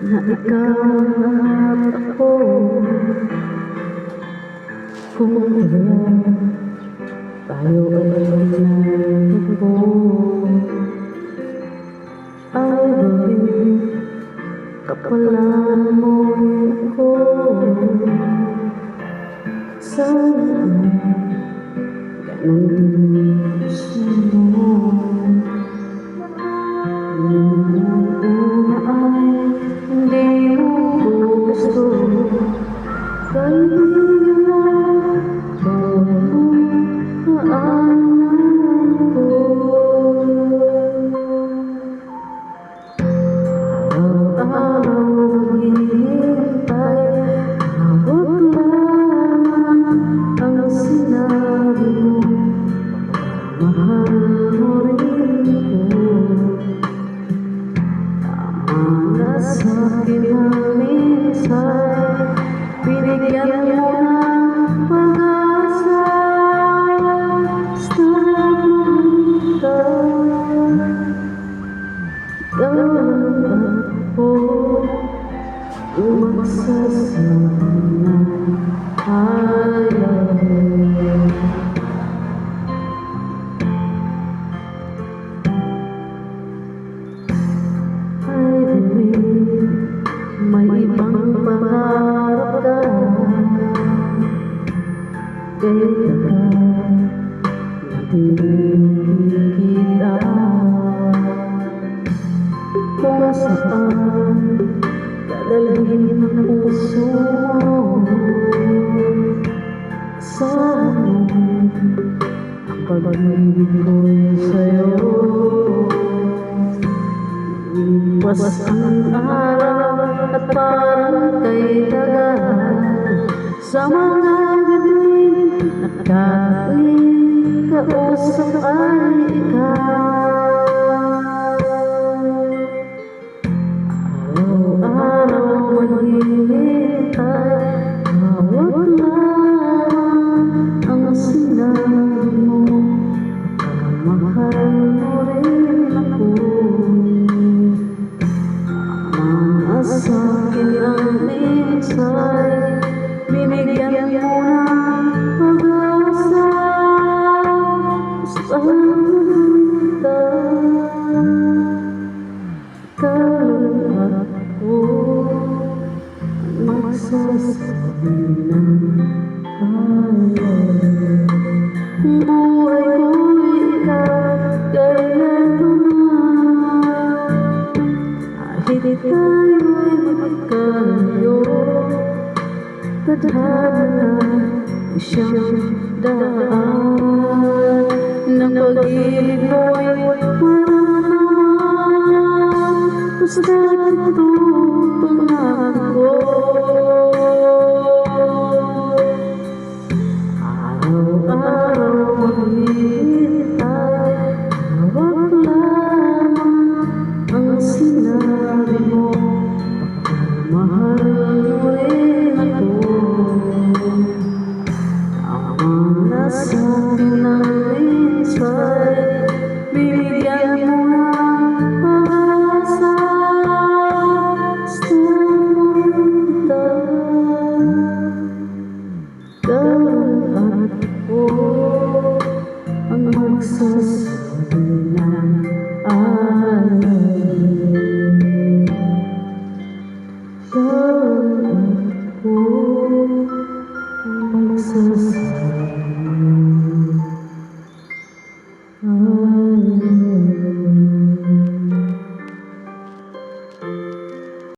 na ikaw at ako. Kung kaya tayo ay nagpo, ay babig kapalan mo ako. Sana ganun gusto mo. Hindi mo gusto, sabihin mo paanan ko. Araw-araw hinihintay, hawak lang ang sinabi mo, mahal mo rin ko. Sa akin ang minsay, binigyan mo ng pag-asa. Basta magpunta, gawin ako umagsasama ng hayag. May ibang pangarap ka, kaya ka nakikita kung saan dadalhin ang puso mo. Saan ang pag-ibig ko'y sa'yo? Lipas ang araw at parang kay tagal, sa mga gabing nakatuwing kausap ay ikaw. Araw-araw maghihintay, hawak lang ang sinabi mo, mahal mo rin ako. Sa akin ang minsay, binigyan mo ng pag-asa. Basta magpunta, ikaw at ako magsasabi ng hayag. Buhay ko'y ikaw, ganito na. Kahit tayo'y magkalayo, tadhana na siyang daan ng pag-ibig mo'y parang basta ito pangako.